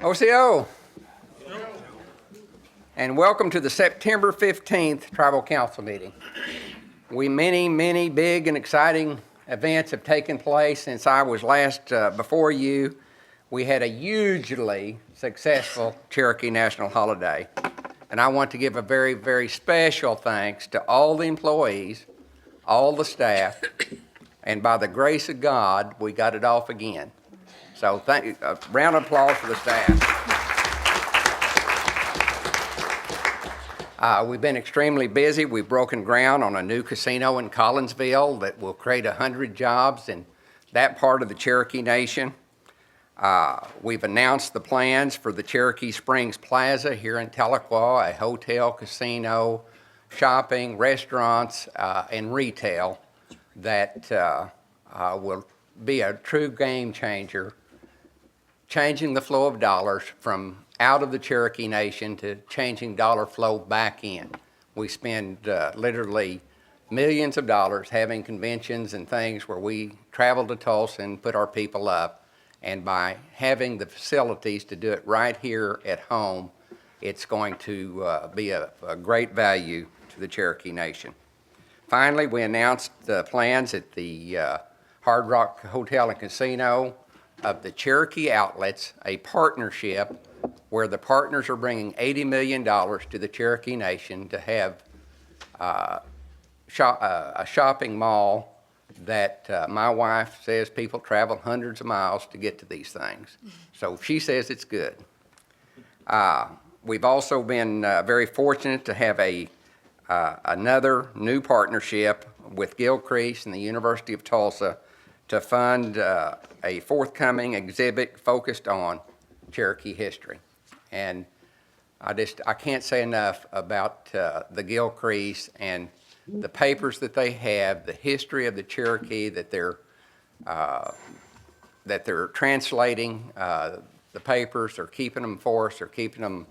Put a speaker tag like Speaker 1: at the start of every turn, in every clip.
Speaker 1: OCO. And welcome to the September 15th Tribal Council meeting. Many big and exciting events have taken place since I was last before you. We had a hugely successful Cherokee National Holiday. And I want to give a very special thanks to all the employees, all the staff, and by the grace of God, we got it off again. So a round of applause for the staff. We've been extremely busy. We've broken ground on a new casino in Collinsville that will create 100 jobs in that part of the Cherokee Nation. We've announced the plans for the Cherokee Springs Plaza here in Tahlequah, a hotel, casino, shopping, restaurants, and retail that will be a true game changer, changing the flow of dollars from out of the Cherokee Nation to changing dollar flow back in. We spend literally millions of dollars having conventions and things where we travel to Tulsa and put our people up. And by having the facilities to do it right here at home, it's going to be a great value to the Cherokee Nation. Finally, we announced the plans at the Hard Rock Hotel and Casino of the Cherokee Outlets, a partnership where the partners are bringing $80 million to the Cherokee Nation to have a shopping mall that my wife says people travel hundreds of miles to get to these things. So she says it's good. We've also been very fortunate to have another new partnership with Gilcrease and the University of Tulsa to fund a forthcoming exhibit focused on Cherokee history. And I can't say enough about the Gilcrease and the papers that they have, the history of the Cherokee that they're translating, the papers, they're keeping them for us, they're keeping them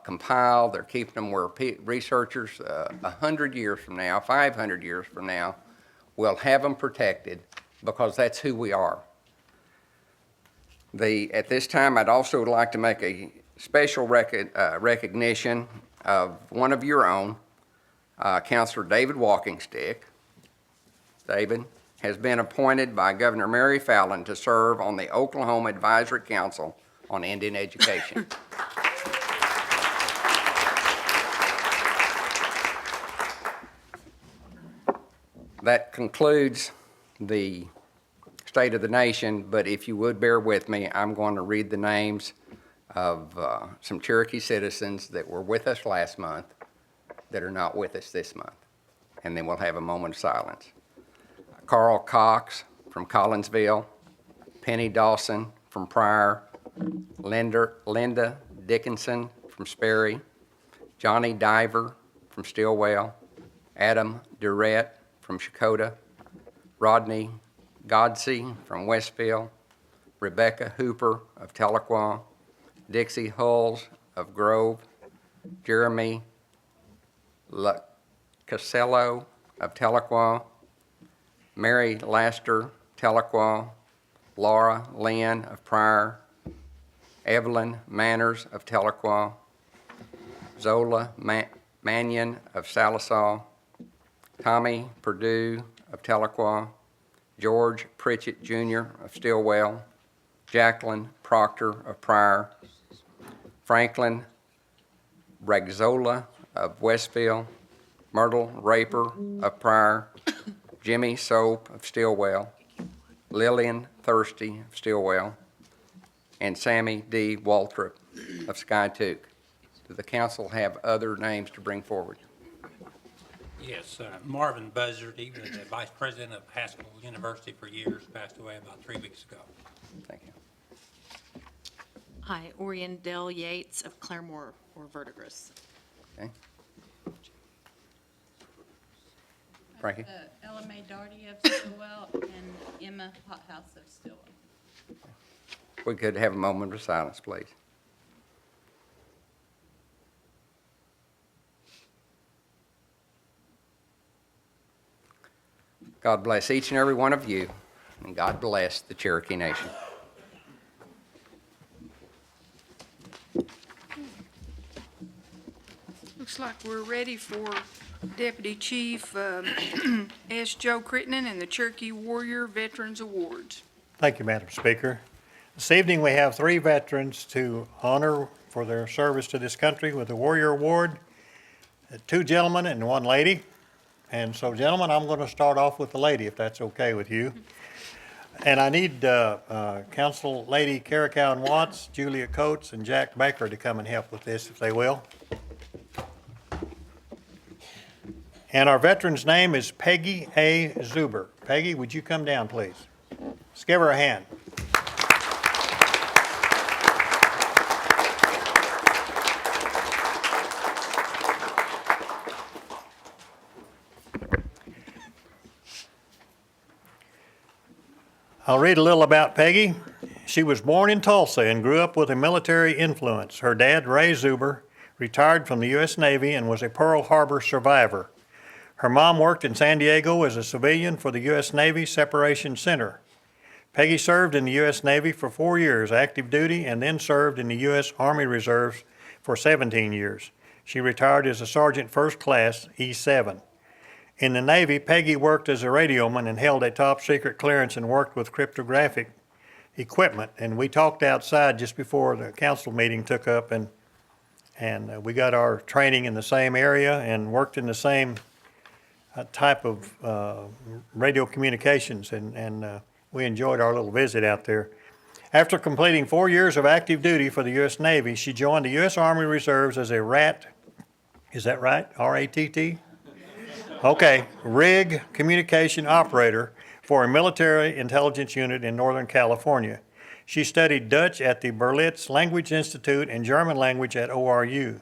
Speaker 1: compiled, they're keeping them where researchers 100 years from now, 500 years from now, will have them protected because that's who we are. At this time, I'd also like to make a special recognition of one of your own, Councilor David Walkingstick. David has been appointed by Governor Mary Fallin to serve on the Oklahoma Advisory Council on Indian Education. That concludes the State of the Nation, but if you would bear with me, I'm going to read the names of some Cherokee citizens that were with us last month that are not with us this month, and then we'll have a moment of silence. Carl Cox from Collinsville, Penny Dawson from Pryor, Linda Dickinson from Sperry, Johnny Diver from Stillwell, Adam Durrett from Shakota, Rodney Godsey from Westville, Rebecca Hooper of Tahlequah, Dixie Hulls of Grove, Jeremy Casello of Tahlequah, Mary Laster, Tahlequah, Laura Lynn of Pryor, Evelyn Manners of Tahlequah, Zola Mannion of Salisaw, Tommy Perdue of Tahlequah, George Pritchett Jr. of Stillwell, Jacqueline Proctor of Pryor, Franklin Ragzola of Westville, Myrtle Raper of Pryor, Jimmy Soap of Stillwell, Lillian Thirsty of Stillwell, and Sammy D. Waltrip of Skytook. Do the council have other names to bring forward?
Speaker 2: Yes, Marvin Buzzard, he was the vice president of Haskell University for years, passed away about 3 weeks ago.
Speaker 1: Thank you.
Speaker 3: Hi, Orion Dell Yates of Claremore or Verdigris.
Speaker 1: Okay. Frankie?
Speaker 4: Ella Mae Darty of Stillwell and Emma Hothouse of Stillwell.
Speaker 1: We could have a moment of silence, please. God bless each and every one of you, and God bless the Cherokee Nation.
Speaker 5: Looks like we're ready for Deputy Chief S. Joe Crittenden and the Cherokee Warrior Veterans Awards.
Speaker 6: Thank you, Madam Speaker. This evening, we have 3 veterans to honor for their service to this country with the Warrior Award, 2 gentlemen and 1 lady. And so, gentlemen, I'm going to start off with the lady, if that's okay with you. And I need Council Lady Cherokee Watts, Julia Coates, and Jack Baker to come and help with this, if they will. And our veteran's name is Peggy A. Zuber. Peggy, would you come down, please? Let's give her a hand. I'll read a little about Peggy. She was born in Tulsa and grew up with a military influence. Her dad, Ray Zuber, retired from the U.S. Navy and was a Pearl Harbor survivor. Her mom worked in San Diego as a civilian for the U.S. Navy Separation Center. Peggy served in the U.S. Navy for 4 years, active duty, and then served in the U.S. Army Reserves for 17 years. She retired as a Sergeant First Class, E7. In the Navy, Peggy worked as a radioman and held a top secret clearance and worked with cryptographic equipment. And we talked outside just before the council meeting took up, and we got our training in the same area and worked in the same type of radio communications, and we enjoyed our little visit out there. After completing 4 years of active duty for the U.S. Navy, she joined the U.S. Army Reserves as a RAT, is that right? R-A-T-T? Okay, RIG communication operator for a military intelligence unit in Northern California. She studied Dutch at the Berlitz Language Institute and German language at ORU.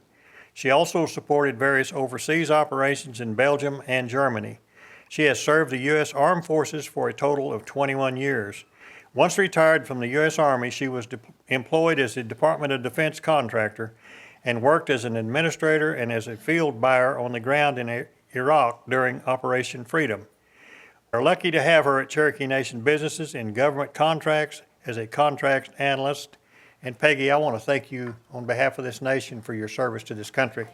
Speaker 6: She also supported various overseas operations in Belgium and Germany. She has served the U.S. Armed Forces for a total of 21 years. Once retired from the U.S. Army, she was employed as a Department of Defense contractor and worked as an administrator and as a field buyer on the ground in Iraq during Operation Freedom. We're lucky to have her at Cherokee Nation Businesses in government contracts as a contract analyst. And Peggy, I want to thank you on behalf of this nation for your service to this country.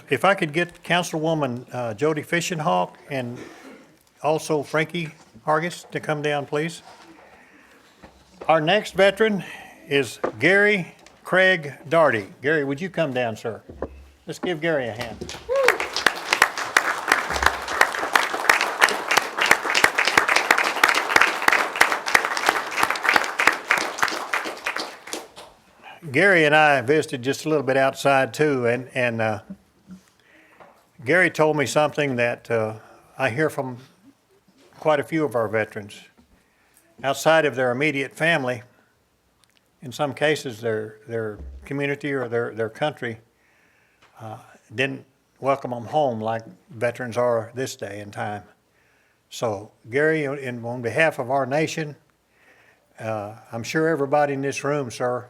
Speaker 6: If I could get Councilwoman Jody Fishenhawk and also Frankie Hargis to come down, please. Our next veteran is Gary Craig Darty. Gary, would you come down, sir? Let's give Gary a hand. Gary and I visited just a little bit outside too, and Gary told me something that I hear from quite a few of our veterans. Outside of their immediate family, in some cases their community or their country didn't welcome them home like veterans are this day and time. So Gary, on behalf of our nation, I'm sure everybody in this room, sir,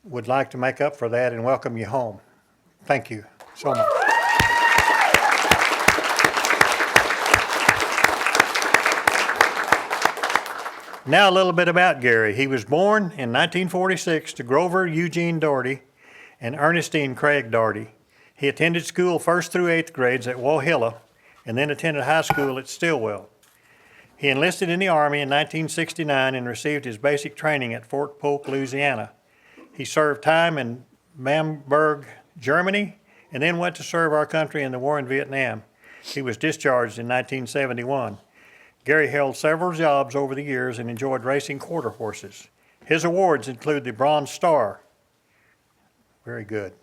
Speaker 6: would like to make up for that and welcome you home. Thank you so much. Now a little bit about Gary. He was born in 1946 to Grover Eugene Doherty and Ernestine Craig Doherty. He attended school 1st through 8th grades at Wohilla and then attended high school at Stillwell. He enlisted in the Army in 1969 and received his basic training at Fort Polk, Louisiana. He served time in Bamberg, Germany, and then went to serve our country in the war in Vietnam. He was discharged in 1971. Gary held several jobs over the years and enjoyed racing quarter horses. His awards include the Bronze Star, very good,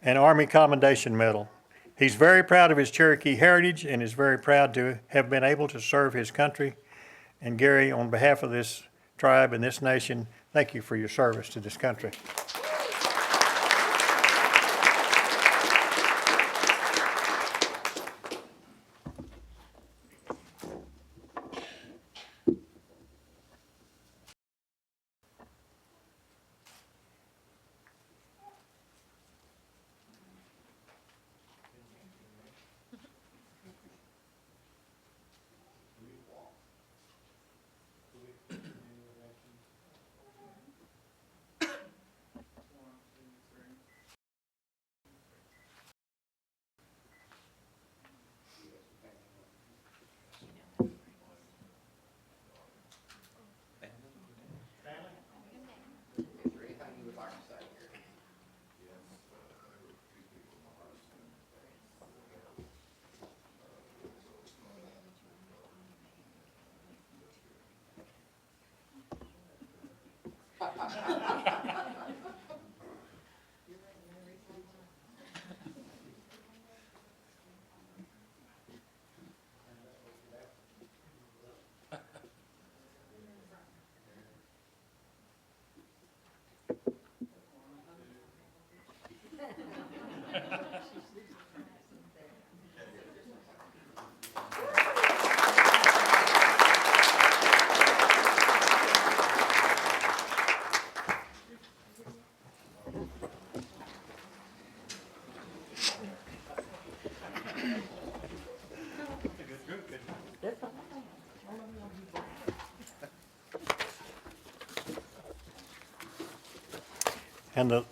Speaker 6: and Army Commendation Medal. He's very proud of his Cherokee heritage and is very proud to have been able to serve his country. And Gary, on behalf of this tribe and this nation, thank you for your service to this country.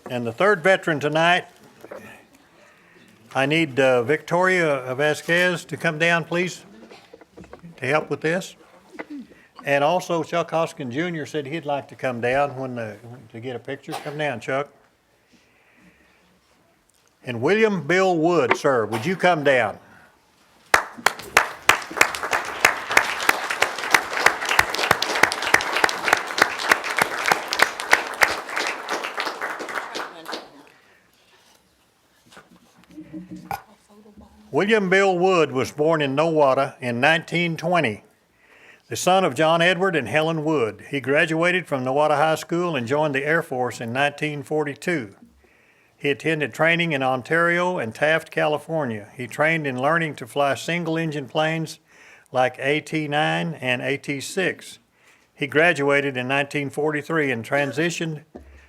Speaker 6: And the third veteran tonight, I need Victoria Vasquez to come down, please, to help with this. And also Chuck Hoskin Jr. said he'd like to come down to get a picture. Come down, Chuck. And William Bill Wood, sir, would you come down? William Bill Wood was born in Nowata in 1920, the son of John Edward and Helen Wood. He graduated from Nowata High School and joined the Air Force in 1942. He attended training in Ontario and Taft, California. He trained in learning to fly single-engine planes like AT-9 and AT-6. He graduated in 1943 and transitioned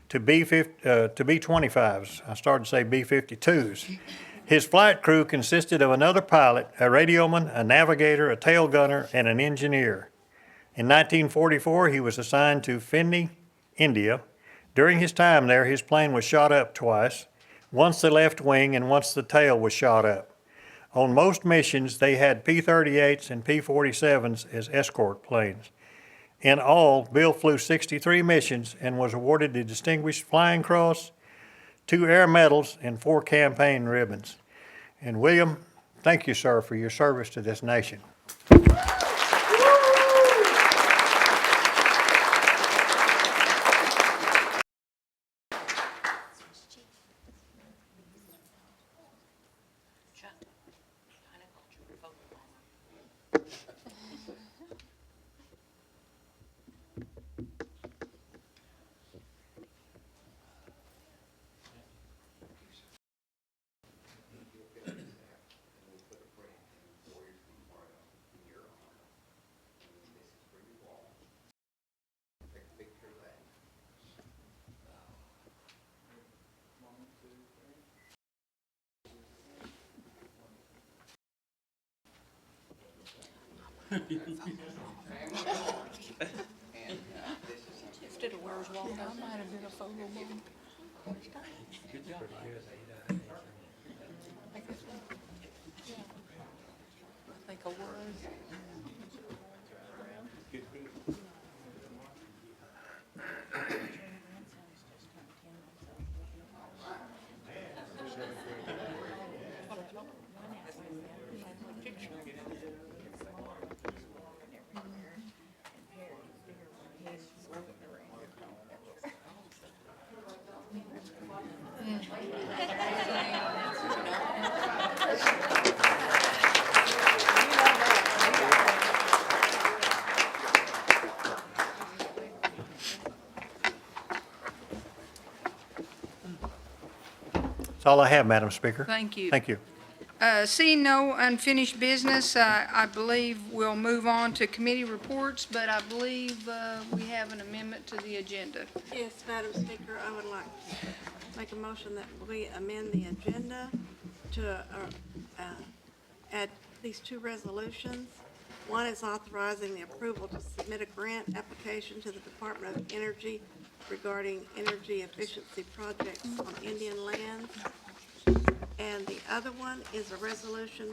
Speaker 6: to B-25s. I started to say B-52s. His flight crew consisted of another pilot, a radioman, a navigator, a tail gunner, and an engineer. In 1944, he was assigned to Finley, India. During his time there, his plane was shot up twice, once the left wing and once the tail was shot up. On most missions, they had P-38s and P-47s as escort planes. In all, Bill flew 63 missions and was awarded the Distinguished Flying Cross, 2 Air Medals, and 4 campaign ribbons. And William, thank you, sir, for your service to this nation. That's all I have, Madam Speaker.
Speaker 5: Thank you.
Speaker 6: Thank you.
Speaker 5: Seeing no unfinished business, I believe we'll move on to committee reports, but I believe we have an amendment to the agenda.
Speaker 7: Yes, Madam Speaker, I would like to make a motion that we amend the agenda to add these two resolutions. One is authorizing the approval to submit a grant application to the Department of Energy regarding energy efficiency projects on Indian lands. And the other one is a resolution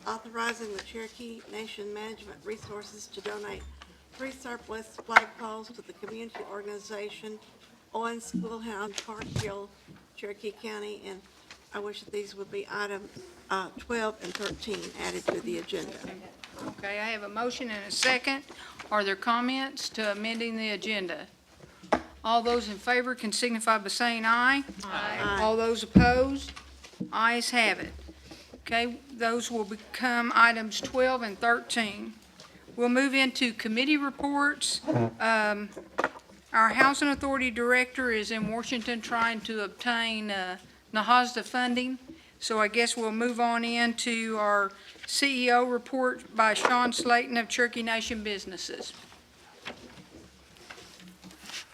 Speaker 7: authorizing the Cherokee Nation Management Resources to donate 3 surplus flagpoles to the community organization Owen Schoolhouse, Park Hill, Cherokee County, and I wish that these would be items 12 and 13 added to the agenda.
Speaker 5: Okay, I have a motion and a second. Are there comments to amending the agenda? All those in favor can signify by saying aye. Aye. All those opposed? Ayes have it. Okay, those will become items 12 and 13. We'll move into committee reports. Our Housing Authority Director is in Washington trying to obtain NAHASDA funding, so I guess we'll move on into our CEO report by Sean Slayton of Cherokee Nation Businesses.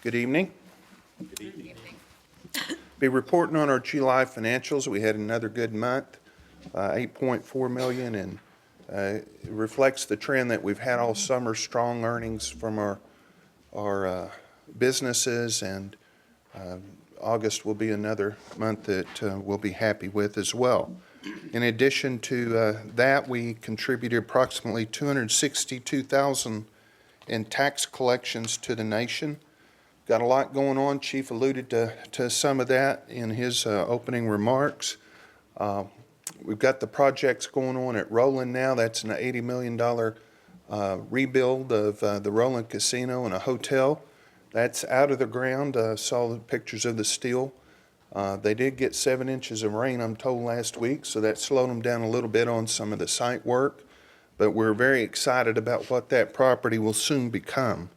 Speaker 8: Good evening. Be reporting on our July financials. We had another good month, 8.4 million, and it reflects the trend that we've had all summer, strong earnings from our businesses, and August will be another month that we'll be happy with as well. In addition to that, we contributed approximately $262,000 in tax collections to the nation. Got a lot going on. Chief alluded to some of that in his opening remarks. We've got the projects going on at Roland now. That's an $80 million rebuild of the Roland Casino and a hotel. That's out of the ground. Saw the pictures of the steel. They did get 7 inches of rain, I'm told, last week, so that slowed them down a little bit on some of the site work. But we're very excited about what that property will soon become.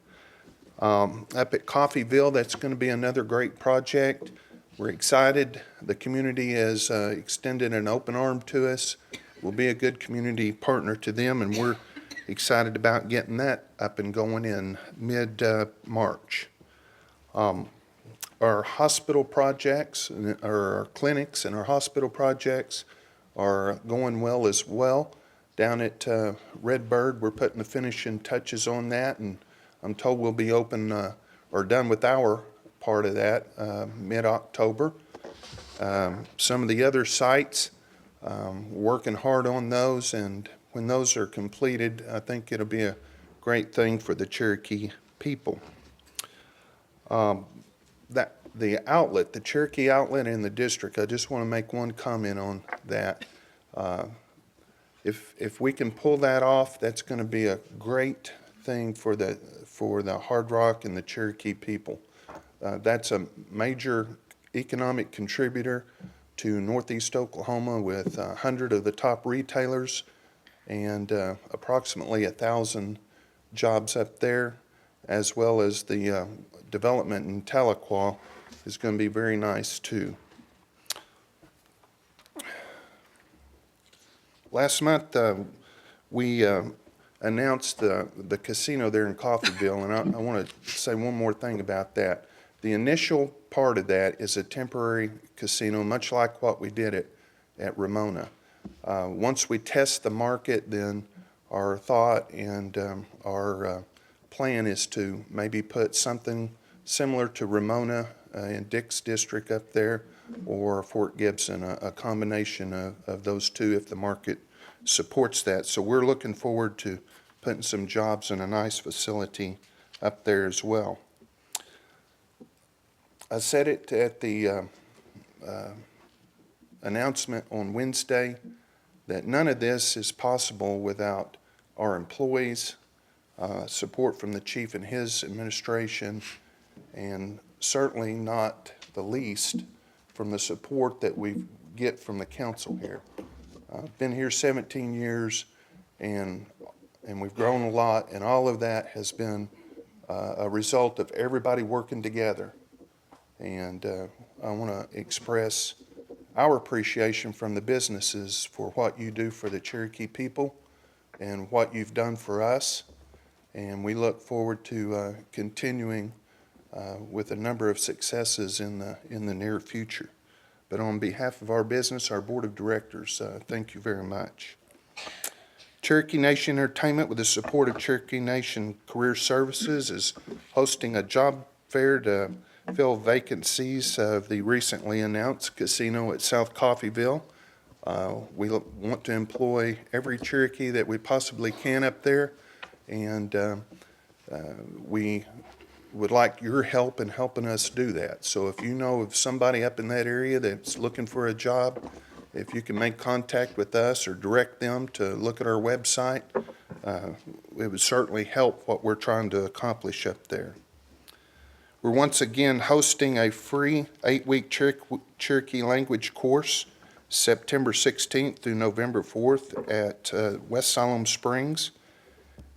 Speaker 8: Up at Coffeyville, that's going to be another great project. We're excited. The community has extended an open arm to us. We'll be a good community partner to them, and we're excited about getting that up and going in mid-March. Our hospital projects, or our clinics and our hospital projects are going well as well. Down at Redbird, we're putting the finishing touches on that, and I'm told we'll be open or done with our part of that mid-October. Some of the other sites, working hard on those, and when those are completed, I think it'll be a great thing for the Cherokee people. The outlet, the Cherokee outlet in the district, I just want to make one comment on that. If we can pull that off, that's going to be a great thing for the Hard Rock and the Cherokee people. That's a major economic contributor to Northeast Oklahoma with 100 of the top retailers and approximately 1,000 jobs up there, as well as the development in Tahlequah is going to be very nice too. Last month, we announced the casino there in Coffeyville, and I want to say one more thing about that. The initial part of that is a temporary casino, much like what we did at Ramona. Once we test the market, then our thought and our plan is to maybe put something similar to Ramona in Dick's district up there, or Fort Gibson, a combination of those two if the market supports that. So we're looking forward to putting some jobs in a nice facility up there as well. I said it at the announcement on Wednesday that none of this is possible without our employees, support from the chief and his administration, and certainly not the least from the support that we get from the council here. I've been here 17 years, and we've grown a lot, and all of that has been a result of everybody working together. And I want to express our appreciation from the businesses for what you do for the Cherokee people and what you've done for us. And we look forward to continuing with a number of successes in the near future. But on behalf of our business, our board of directors, thank you very much. Cherokee Nation Entertainment, with the support of Cherokee Nation Career Services, is hosting a job fair to fill vacancies of the recently announced casino at South Coffeyville. We want to employ every Cherokee that we possibly can up there, and we would like your help in helping us do that. So if you know of somebody up in that area that's looking for a job, if you can make contact with us or direct them to look at our website, it would certainly help what we're trying to accomplish up there. We're once again hosting a free 8-week Cherokee language course, September 16th through November 4th at West Siloam Springs.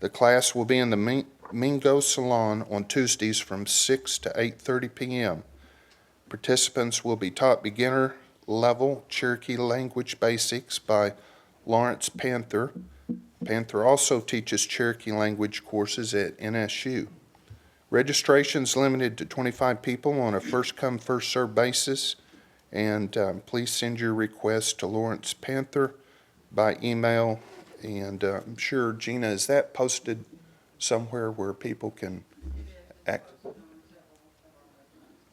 Speaker 8: The class will be in the Mingo Salon on Tuesdays from 6 to 8:30 p.m. Participants will be taught beginner level Cherokee language basics by Lawrence Panther. Panther also teaches Cherokee language courses at NSU. Registration's limited to 25 people on a first-come, first-served basis, and please send your request to Lawrence Panther by email. And I'm sure, Gina, is that posted somewhere where people can act?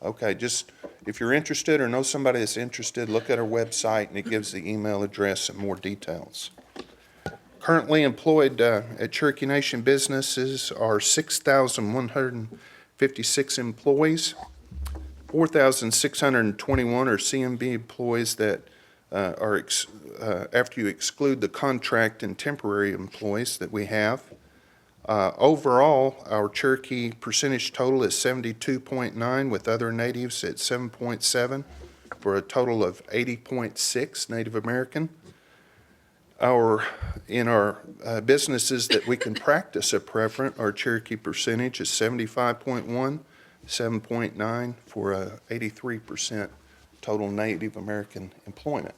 Speaker 8: Okay, just if you're interested or know somebody that's interested, look at our website and it gives the email address and more details. Currently employed at Cherokee Nation businesses are 6,156 employees. 4,621 are CMB employees that are, after you exclude the contract and temporary employees that we have. Overall, our Cherokee percentage total is 72.9, with other natives at 7.7, for a total of 80.6 Native American. In our businesses that we can practice a preference, our Cherokee percentage is 75.1, 7.9 for a 83% total Native American employment.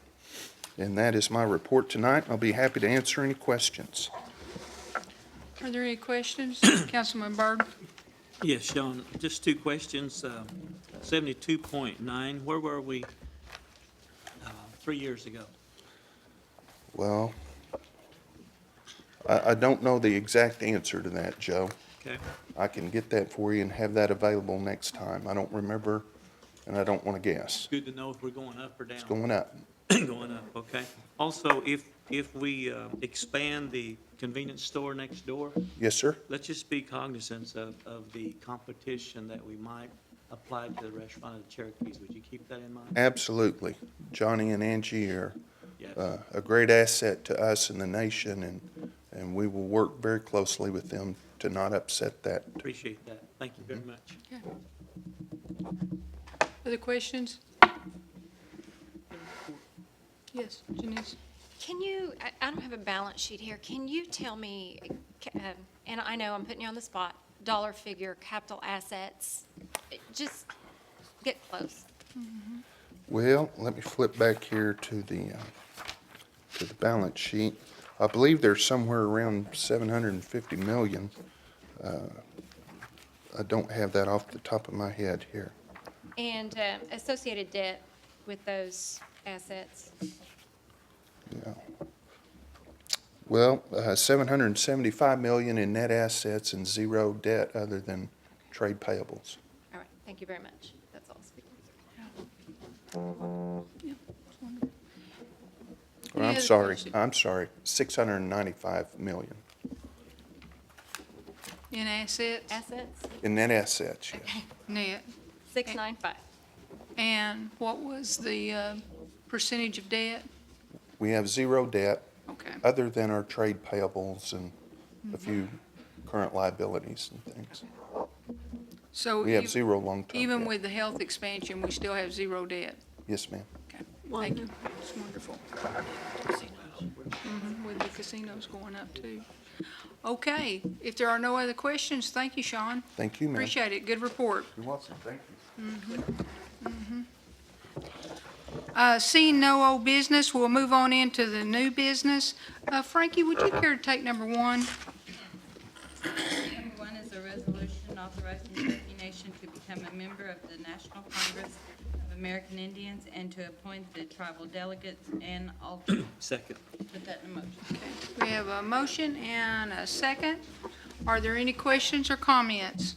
Speaker 8: And that is my report tonight. I'll be happy to answer any questions.
Speaker 5: Are there any questions? Councilman Byrd?
Speaker 9: Yes, Sean, just two questions. 72.9, where were we 3 years ago?
Speaker 8: Well, I don't know the exact answer to that, Joe.
Speaker 9: Okay,
Speaker 8: I can get that for you and have that available next time. I don't remember, and I don't want to guess.
Speaker 9: good to know if we're going up or down.
Speaker 8: It's going up.
Speaker 9: Going up, okay. Also, if we expand the convenience store next door,
Speaker 8: Yes, sir?
Speaker 9: let's just be cognizant of the competition that we might apply to the restaurant of the Cherokees. Would you keep that in mind?
Speaker 8: Absolutely. Johnny and Angie are
Speaker 9: Yes.
Speaker 8: a great asset to us and the nation, and we will work very closely with them to not upset that.
Speaker 9: Appreciate that. Thank you very much.
Speaker 5: Other questions? Yes, Janice?
Speaker 3: Can you, I don't have a balance sheet here. Can you tell me, and I know I'm putting you on the spot, dollar figure, capital assets? Just get close.
Speaker 8: Well, let me flip back here to the balance sheet. I believe there's somewhere around 750 million. I don't have that off the top of my head here.
Speaker 3: And associated debt with those assets?
Speaker 8: Yeah. Well, 775 million in net assets and zero debt other than trade payables.
Speaker 3: All right, thank you very much. That's all.
Speaker 8: Or
Speaker 5: Any
Speaker 8: I'm
Speaker 5: other
Speaker 8: sorry,
Speaker 5: questions?
Speaker 8: 695 million
Speaker 5: In assets,
Speaker 3: Assets,
Speaker 8: in net assets, yes.
Speaker 5: net.
Speaker 3: 695.
Speaker 5: And what was the percentage of debt?
Speaker 8: We have zero debt
Speaker 5: Okay.
Speaker 8: other than our trade payables and a few current liabilities and things.
Speaker 5: So
Speaker 8: We have zero long-term
Speaker 5: even
Speaker 8: debt.
Speaker 5: with the health expansion, we still have zero debt?
Speaker 8: Yes, ma'am.
Speaker 5: Okay, thank you. That's wonderful. With the casinos going up too. Okay, if there are no other questions, thank you, Sean.
Speaker 8: Thank you, ma'am.
Speaker 5: Appreciate it. Good report.
Speaker 8: You're welcome. Thank you.
Speaker 5: Seeing no old business, we'll move on into the new business. Frankie, would you care to take number one?
Speaker 4: Number one is a resolution authorizing the Cherokee Nation to become a member of the National Congress of American Indians and to appoint the tribal delegates and alternates.
Speaker 9: Second.
Speaker 4: Put that in a motion.
Speaker 5: We have a motion and a second. Are there any questions or comments?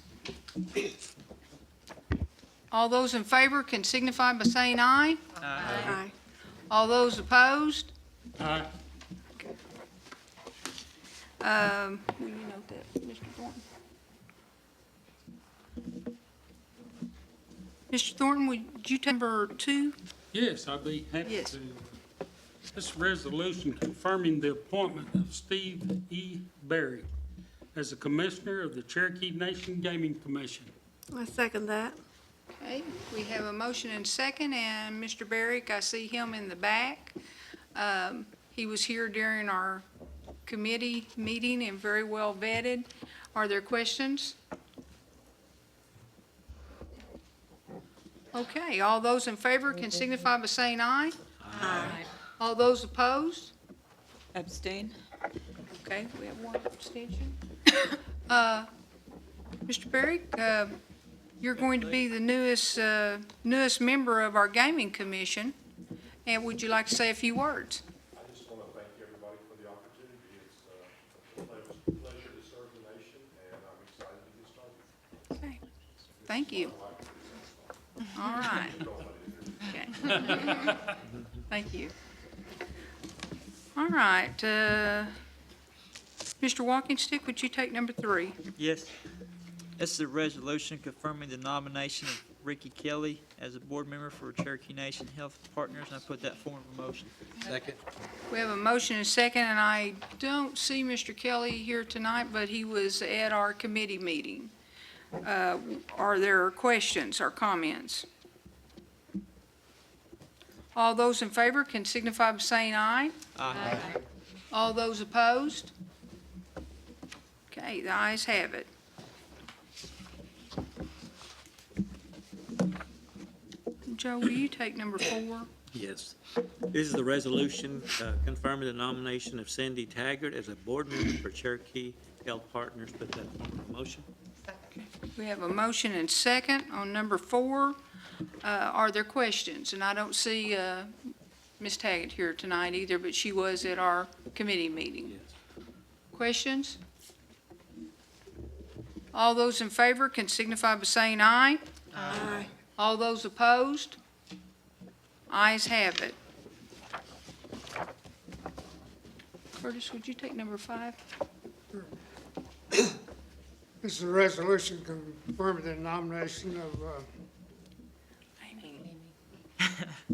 Speaker 5: All those in favor can signify by saying aye.
Speaker 7: Aye.
Speaker 5: All those opposed?
Speaker 2: Aye.
Speaker 5: Will you note that, Mr. Thornton? Mr. Thornton, would you take number two?
Speaker 10: Yes, I'd be happy
Speaker 5: Yes.
Speaker 10: to. This resolution confirming the appointment of Steve E. Berry as a Commissioner of the Cherokee Nation Gaming Commission.
Speaker 7: I second that.
Speaker 5: Okay, we have a motion and second, and Mr. Barrick, I see him in the back. He was here during our committee meeting and very well vetted. Are there questions? Okay, all those in favor can signify by saying aye.
Speaker 7: Aye.
Speaker 5: All those opposed?
Speaker 11: Abstain?
Speaker 5: Okay, we have one abstention. Mr. Barrick, you're going to be the newest member of our gaming commission, and would you like to say a few words?
Speaker 12: I just want to thank everybody for the opportunity. It's a pleasure to serve the nation, and I'm excited to get started.
Speaker 5: Okay, thank you. All right. Okay. Thank you. All right, Mr. Walkingstick, would you take number three?
Speaker 11: Yes. This is a resolution confirming the nomination of Ricky Kelly as a board member for Cherokee Nation Health Partners, and I put that form of a motion.
Speaker 2: Second.
Speaker 5: We have a motion and a second, and I don't see Mr. Kelly here tonight, but he was at our committee meeting. Are there questions or comments? All those in favor can signify by saying aye.
Speaker 11: Aye.
Speaker 5: All those opposed? Okay, the ayes have it. Joe, will you take number four?
Speaker 9: Yes. This is the resolution confirming the nomination of Cindy Taggart as a board member for Cherokee Health Partners. Put that form of a motion.
Speaker 5: We have a motion and second on number four. Are there questions? And I don't see Ms. Taggart here tonight either, but she was at our committee meeting.
Speaker 9: Yes.
Speaker 5: Questions? All those in favor can signify by saying aye.
Speaker 7: Aye.
Speaker 5: All those opposed? Ayes have it. Curtis, would you take number five?
Speaker 13: This is a resolution confirming the nomination of,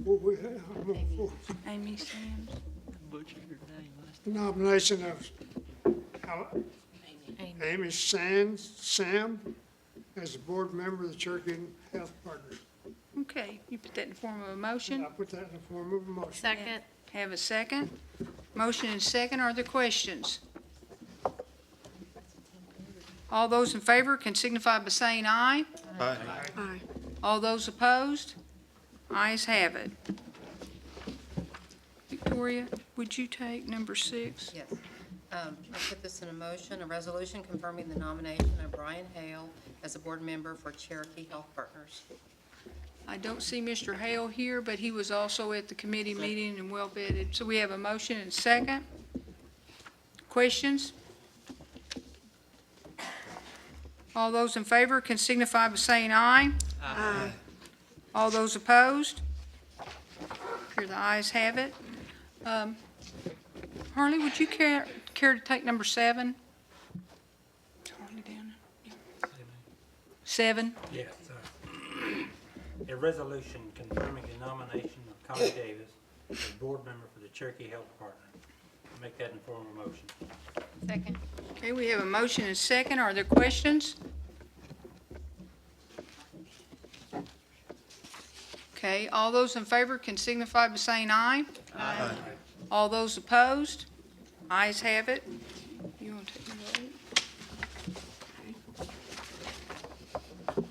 Speaker 13: what we have,
Speaker 5: Amy Sams.
Speaker 11: Butchered your name last
Speaker 13: the nomination of Amy Sam as a board member of the Cherokee Health Partners.
Speaker 5: Okay, you put that in the form of a motion?
Speaker 13: I put that in the form of a motion.
Speaker 3: Second.
Speaker 5: Have a second? Motion and second. Are there questions? All those in favor can signify by saying aye.
Speaker 7: Aye.
Speaker 5: All those opposed? Ayes have it. Victoria, would you take number six?
Speaker 14: Yes. I put this in a motion, a resolution confirming the nomination of Brian Hale as a board member for Cherokee Health Partners.
Speaker 5: I don't see Mr. Hale here, but he was also at the committee meeting and well vetted. So we have a motion and second. Questions? All those in favor can signify by saying aye.
Speaker 7: Aye.
Speaker 5: All those opposed? Here, the ayes have it. Harley, would you care to take number 7? Harley down. 7?
Speaker 2: Yes. A resolution confirming the nomination of Connie Davis as board member for the Cherokee Health Partners. Make that in form of a motion.
Speaker 3: Second.
Speaker 5: Okay, we have a motion and a second. Are there questions? Okay, all those in favor can signify by saying aye. Aye. All those opposed? Ayes have it. You want to take the vote?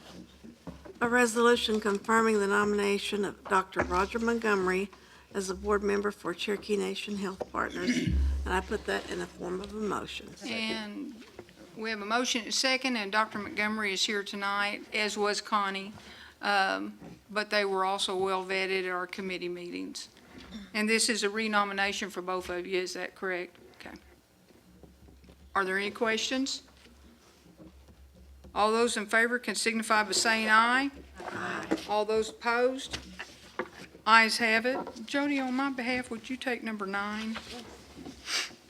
Speaker 7: A resolution confirming the nomination of Dr. Roger Montgomery as a board member for Cherokee Nation Health Partners, and I put that in the form of a motion.
Speaker 5: And we have a motion and a second, and Dr. Montgomery is here tonight, as was Connie. But they were also well vetted at our committee meetings. And this is a renomination for both of you, is that correct? Okay. Are there any questions? All those in favor can signify by saying aye. Aye. All those opposed? Ayes have it. Jody, on my behalf, would you take number 9?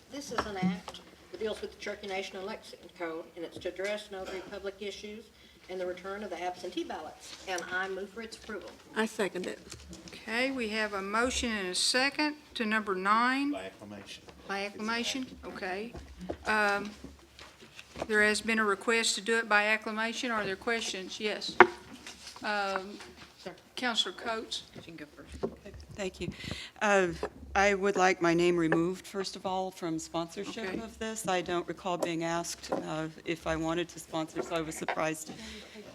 Speaker 15: This is an act that deals with the Cherokee Nation Election Code, and it's to address and other public issues and the return of the absentee ballots, and I move for its approval.
Speaker 7: I second it.
Speaker 5: Okay, we have a motion and a second to number 9.
Speaker 8: By acclamation.
Speaker 5: By acclamation, okay. There has been a request to do it by acclamation. Are there questions? Yes. Counselor Coates?
Speaker 15: You can go first.
Speaker 16: Thank you. I would like my name removed, first of all, from sponsorship
Speaker 5: Okay.
Speaker 16: of this. I don't recall being asked if I wanted to sponsor, so I was surprised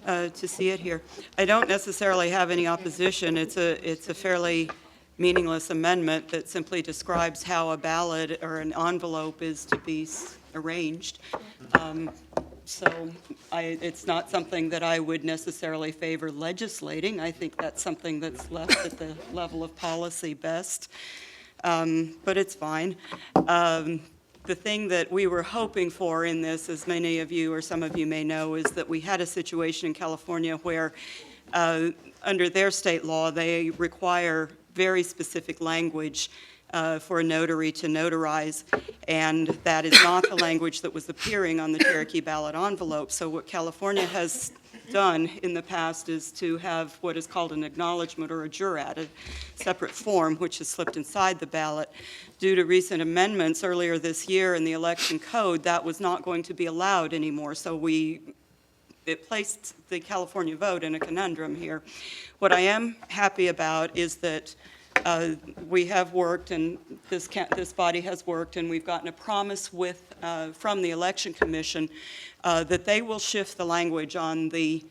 Speaker 16: to see it here. I don't necessarily have any opposition. It's a fairly meaningless amendment that simply describes how a ballot or an envelope is to be arranged. So it's not something that I would necessarily favor legislating. I think that's something that's left at the level of policy best, but it's fine. The thing that we were hoping for in this, as many of you or some of you may know, is that we had a situation in California where, under their state law, they require very specific language for a notary to notarize, and that is not the language that was appearing on the Cherokee ballot envelope. So what California has done in the past is to have what is called an acknowledgement or a jurat, a separate form which is slipped inside the ballot. Due to recent amendments earlier this year in the election code, that was not going to be allowed anymore. So it placed the California vote in a conundrum here. What I am happy about is that we have worked, and this body has worked, and we've gotten a promise from the Election Commission that they will shift the language on the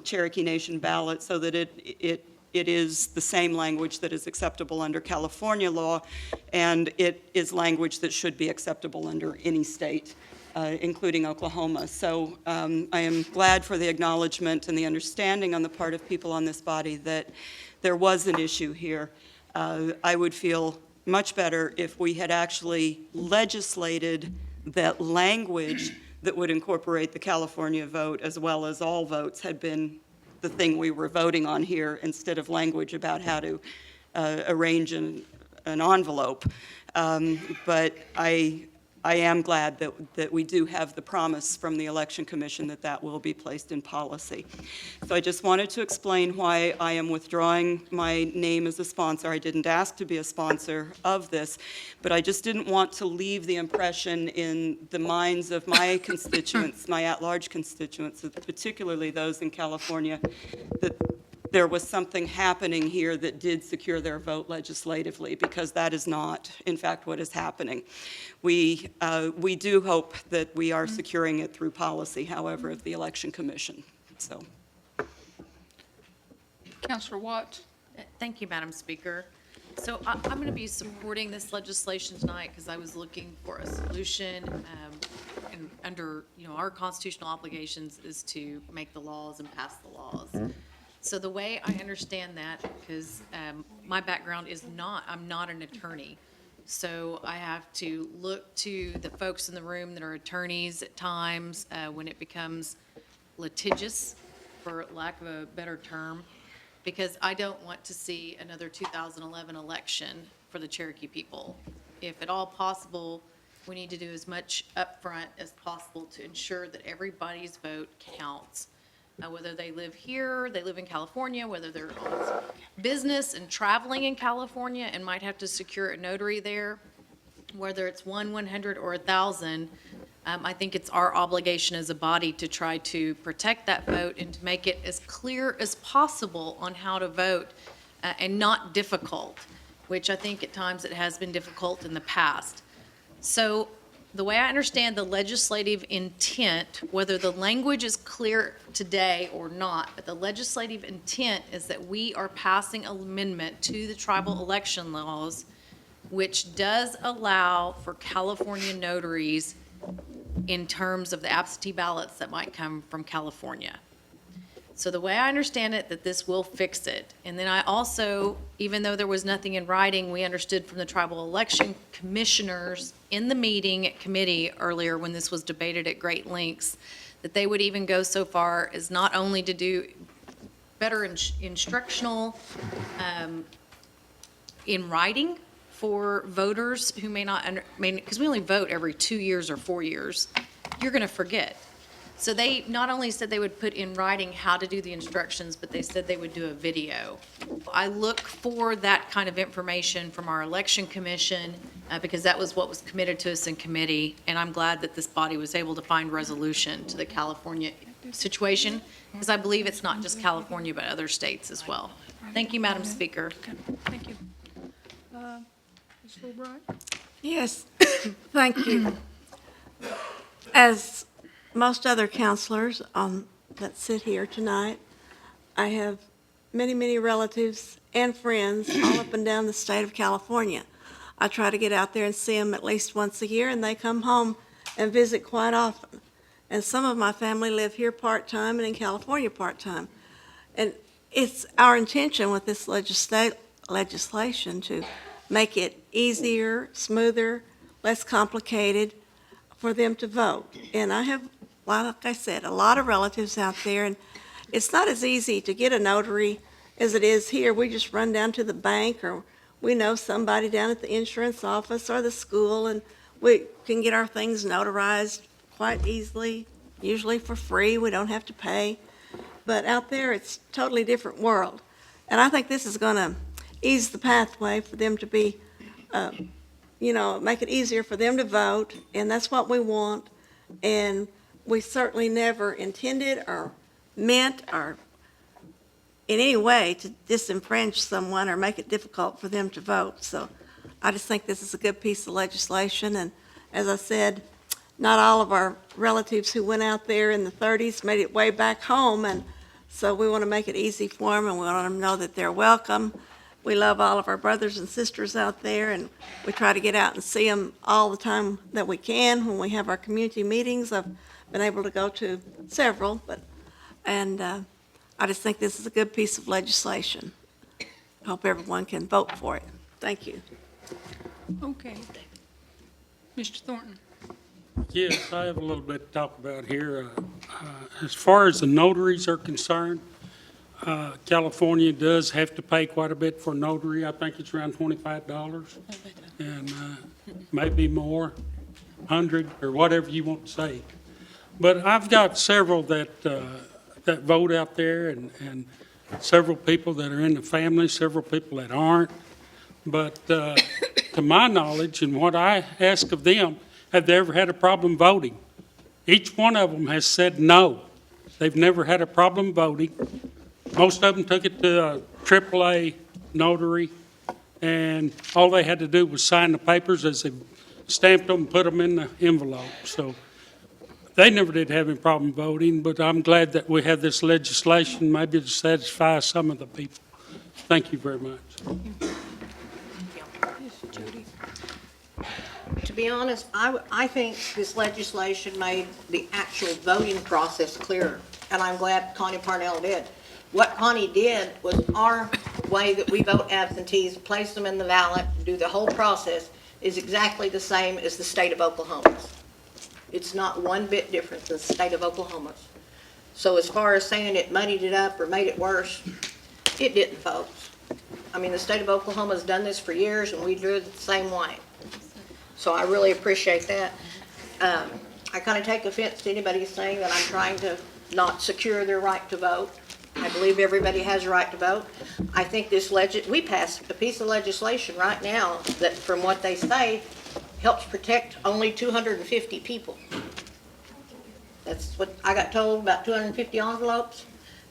Speaker 16: Cherokee Nation ballot so that it is the same language that is acceptable under California law, and it is language that should be acceptable under any state, including Oklahoma. So I am glad for the acknowledgement and the understanding on the part of people on this body that there was an issue here. I would feel much better if we had actually legislated that language that would incorporate the California vote as well as all votes had been the thing we were voting on here, instead of language about how to arrange an envelope. But I am glad that we do have the promise from the Election Commission that will be placed in policy. So I just wanted to explain why I am withdrawing my name as a sponsor. I didn't ask to be a sponsor of this, but I just didn't want to leave the impression in the minds of my constituents, my at-large constituents, particularly those in California, that there was something happening here that did secure their vote legislatively, because that is not, in fact, what is happening. We do hope that we are securing it through policy, however, of the Election Commission. So,
Speaker 5: Councilor Watts?
Speaker 17: Thank you, Madam Speaker. So I'm going to be supporting this legislation tonight because I was looking for a solution. And under, our constitutional obligations is to make the laws and pass the laws. So the way I understand that, because my background is I'm not an attorney. So I have to look to the folks in the room that are attorneys at times when it becomes litigious, for lack of a better term, because I don't want to see another 2011 election for the Cherokee people. If at all possible, we need to do as much upfront as possible to ensure that everybody's vote counts. Whether they live here, they live in California, whether they're on business and traveling in California and might have to secure a notary there, whether it's 100, or 1,000, I think it's our obligation as a body to try to protect that vote and to make it as clear as possible on how to vote and not difficult, which I think at times it has been difficult in the past. So the way I understand the legislative intent, whether the language is clear today or not, but the legislative intent is that we are passing an amendment to the tribal election laws, which does allow for California notaries in terms of the absentee ballots that might come from California. So the way I understand it, that this will fix it. And then I also, even though there was nothing in writing, we understood from the tribal election commissioners in the meeting at committee earlier when this was debated at great lengths, that they would even go so far as not only to do better instructional in writing for voters who may not, because we only vote every 2 years or 4 years, you're going to forget. So they not only said they would put in writing how to do the instructions, but they said they would do a video. I look for that kind of information from our election commission because that was what was committed to us in committee, and I'm glad that this body was able to find resolution to the California situation, because I believe it's not just California, but other states as well. Thank you, Madam Speaker.
Speaker 5: Thank you. Ms. Fulbright?
Speaker 7: Yes, thank you. As most other counselors that sit here tonight, I have many, many relatives and friends all up and down the state of California. I try to get out there and see them at least once a year, and they come home and visit quite often. And some of my family live here part-time and in California part-time. And it's our intention with this legislation to make it easier, smoother, less complicated for them to vote. And I have, like I said, a lot of relatives out there, and it's not as easy to get a notary as it is here. We just run down to the bank, or we know somebody down at the insurance office or the school, and we can get our things notarized quite easily, usually for free. We don't have to pay. But out there, it's a totally different world. And I think this is going to ease the pathway for them to be, make it easier for them to vote, and that's what we want. And we certainly never intended or meant or in any way to disenfranchise someone or make it difficult for them to vote. So I just think this is a good piece of legislation. And as I said, not all of our relatives who went out there in the 30s made it way back home, and so we want to make it easy for them, and we want them to know that they're welcome. We love all of our brothers and sisters out there, and we try to get out and see them all the time that we can. When we have our community meetings, I've been able to go to several, and I just think this is a good piece of legislation. I hope everyone can vote for it. Thank you.
Speaker 5: Okay. Mr. Thornton?
Speaker 10: Yes, I have a little bit to talk about here. As far as the notaries are concerned, California does have to pay quite a bit for notary. I think it's around $25, and maybe more, 100, or whatever you want to say. But I've got several that vote out there, and several people that are in the family, several people that aren't. But to my knowledge, and what I ask of them, have they ever had a problem voting? Each one of them has said no. They've never had a problem voting. Most of them took it to a AAA notary, and all they had to do was sign the papers as they stamped them and put them in the envelope. So they never did have any problem voting, but I'm glad that we have this legislation, maybe to satisfy some of the people. Thank you very much.
Speaker 15: To be honest, I think this legislation made the actual voting process clearer, and I'm glad Connie Parnell did. What Connie did was our way that we vote absentees, place them in the ballot, do the whole process. is exactly the same as the state of Oklahoma's. It's not one bit different than the state of Oklahoma's. So as far as saying it muddied it up or made it worse, it didn't, folks. I mean, the state of Oklahoma's done this for years, and we do it the same way. So I really appreciate that. I kind of take offense to anybody saying that I'm trying to not secure their right to vote. I believe everybody has a right to vote. I think we passed a piece of legislation right now that, from what they say, helps protect only 250 people. That's what I got told, about 250 envelopes.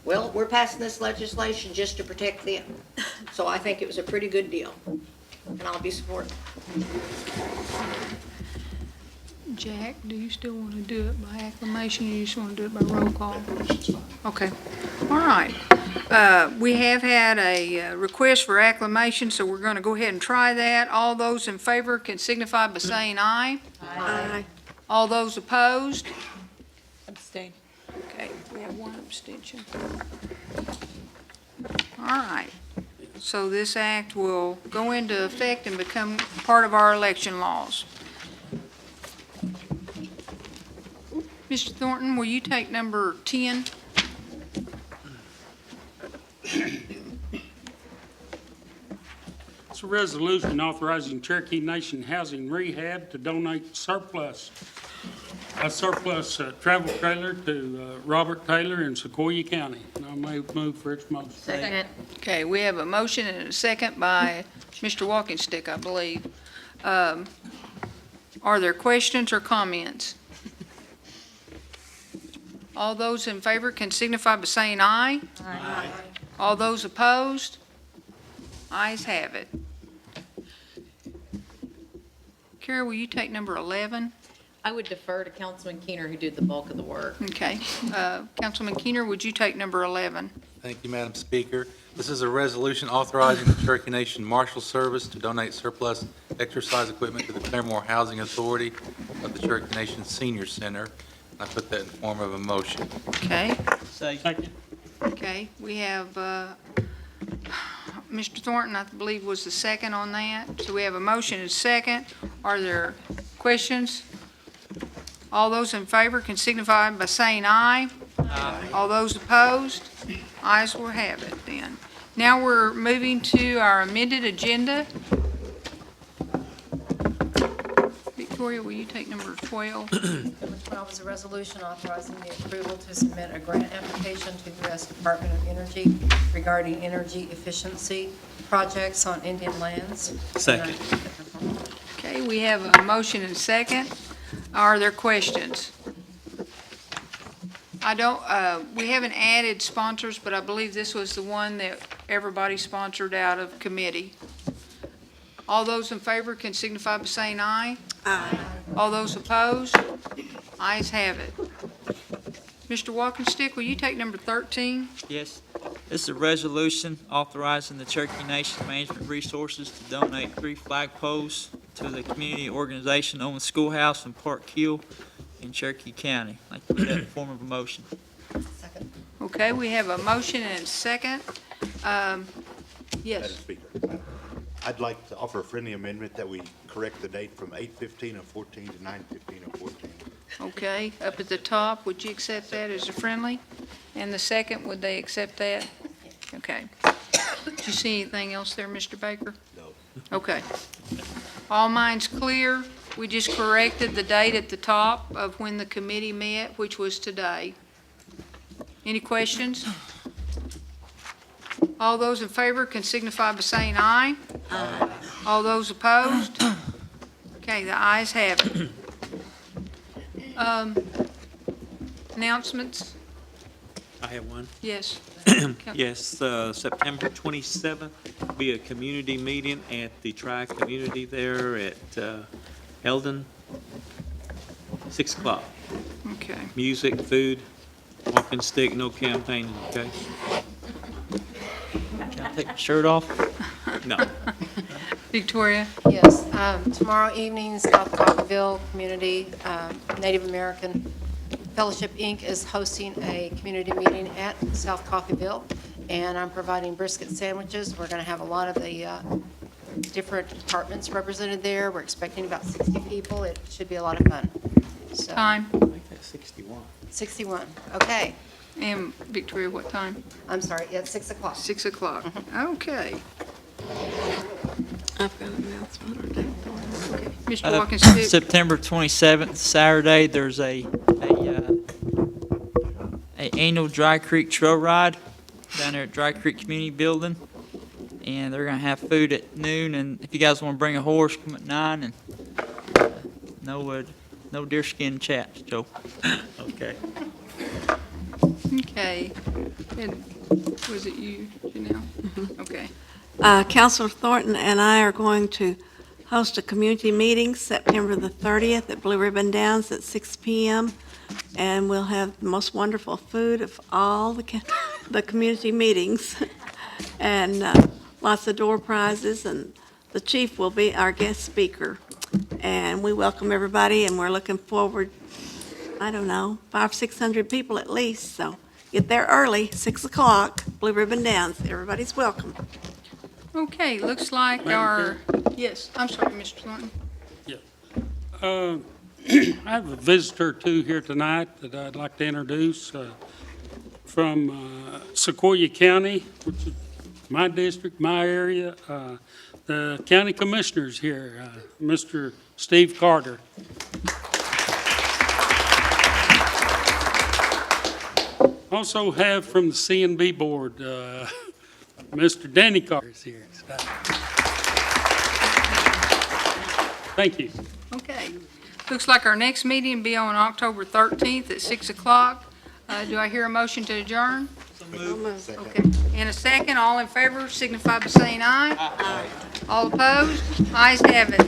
Speaker 15: Well, we're passing this legislation just to protect them. So I think it was a pretty good deal, and I'll be supporting.
Speaker 5: Jack, do you still want to do it by acclamation, or you just want to do it by roll call? Okay, all right. We have had a request for acclamation, so we're going to go ahead and try that. All those in favor can signify by saying aye.
Speaker 7: Aye.
Speaker 5: All those opposed?
Speaker 17: Abstain.
Speaker 5: Okay, we have one abstention. All right, so this act will go into effect and become part of our election laws. Mr. Thornton, will you take number 10?
Speaker 10: It's a resolution authorizing Cherokee Nation Housing Rehab to donate a surplus travel trailer to Robert Taylor in Sequoia County. And I may move for its motion.
Speaker 17: Second.
Speaker 5: Okay, we have a motion and a second by Mr. Walkingstick, I believe. Are there questions or comments? All those in favor can signify by saying aye. Aye. All those opposed? Ayes have it. Carol, will you take number 11?
Speaker 17: I would defer to Councilman Keener, who did the bulk of the work.
Speaker 5: Okay. Councilman Keener, would you take number 11?
Speaker 18: Thank you, Madam Speaker. This is a resolution authorizing the Cherokee Nation Marshal Service to donate surplus exercise equipment to the Claremore Housing Authority of the Cherokee Nation Senior Center. I put that in the form of a motion.
Speaker 5: Okay.
Speaker 10: Second.
Speaker 5: Okay, we have, Mr. Thornton, I believe, was the second on that. So we have a motion and a second. Are there questions? All those in favor can signify by saying aye. Aye. All those opposed? Ayes will have it then. Now we're moving to our amended agenda. Victoria, will you take number 12?
Speaker 14: Number 12 is a resolution authorizing the approval to submit a grant application to the U.S. Department of Energy regarding energy efficiency projects on Indian lands.
Speaker 9: Second.
Speaker 5: Okay, we have a motion and a second. Are there questions? We haven't added sponsors, but I believe this was the one that everybody sponsored out of committee. All those in favor can signify by saying aye.
Speaker 7: Aye.
Speaker 5: All those opposed? Ayes have it. Mr. Walkingstick, will you take number 13?
Speaker 11: Yes. This is a resolution authorizing the Cherokee Nation Management Resources to donate 3 flagpoles to the community organization on the schoolhouse in Park Hill in Cherokee County. I'd like to put that in the form of a motion.
Speaker 14: Second.
Speaker 5: Okay, we have a motion and a second.
Speaker 19: Madam
Speaker 5: Yes,
Speaker 19: Speaker, I'd like to offer a friendly amendment that we correct the date from 8/15/14 to 9/15/14.
Speaker 5: okay, up at the top, would you accept that as a friendly? And the second, would they accept that? Okay. Did you see anything else there, Mr. Baker?
Speaker 19: No.
Speaker 5: Okay. All minds clear? We just corrected the date at the top of when the committee met, which was today. Any questions? All those in favor can signify by saying aye. Aye. All those opposed? Okay, the ayes have it. Announcements?
Speaker 9: I have one.
Speaker 5: Yes.
Speaker 9: Yes, September 27th will be a community meeting at the Tri-Community there at Eldon, 6 o'clock.
Speaker 5: Okay.
Speaker 9: Music, food, walking stick, no campaigning, okay?
Speaker 11: Can I take my shirt off?
Speaker 9: No.
Speaker 5: Victoria?
Speaker 14: Yes, tomorrow evening, South Coffeyville Community Native American Fellowship, Inc. is hosting a community meeting at South Coffeyville, and I'm providing brisket sandwiches. We're going to have a lot of the different departments represented there. We're expecting about 60 people. It should be a lot of fun. So,
Speaker 5: Time,
Speaker 9: I think that's 61.
Speaker 14: 61, okay.
Speaker 5: and Victoria, what time?
Speaker 14: I'm sorry, yeah, 6 o'clock.
Speaker 5: 6 o'clock. Okay.
Speaker 7: I've got an announcement or date.
Speaker 5: Okay. Mr. Watkins, Cook.
Speaker 11: September 27th, Saturday, there's a annual Dry Creek Trail Ride down there at Dry Creek Community Building. And they're gonna have food at noon, and if you guys wanna bring a horse, come at 9, and no deerskin chaps, Joe. Okay.
Speaker 5: Okay. And was it you, Janelle? Okay.
Speaker 7: Counselor Thornton and I are going to host a community meeting September the 30th at Blue Ribbon Downs at 6 p.m. And we'll have the most wonderful food of all the community meetings. And lots of door prizes, and the chief will be our guest speaker. And we welcome everybody, and we're looking forward, 500-600 people at least. So get there early, 6 o'clock, Blue Ribbon Downs. Everybody's welcome.
Speaker 5: Okay, looks like
Speaker 10: Madam
Speaker 5: our, yes, I'm sorry, Mr. Thornton.
Speaker 10: I have a visitor or two here tonight that I'd like to introduce from Sequoia County, which is my district, my area. The county commissioners here, Mr. Steve Carter. Also have from the C&B board, Mr. Danny Carter is here. Thank you.
Speaker 5: Okay. Looks like our next meeting will be on October 13th at 6 o'clock. Do I hear a motion to adjourn? Okay. In a second, all in favor signify by saying aye. Aye. All opposed? Ayes have it.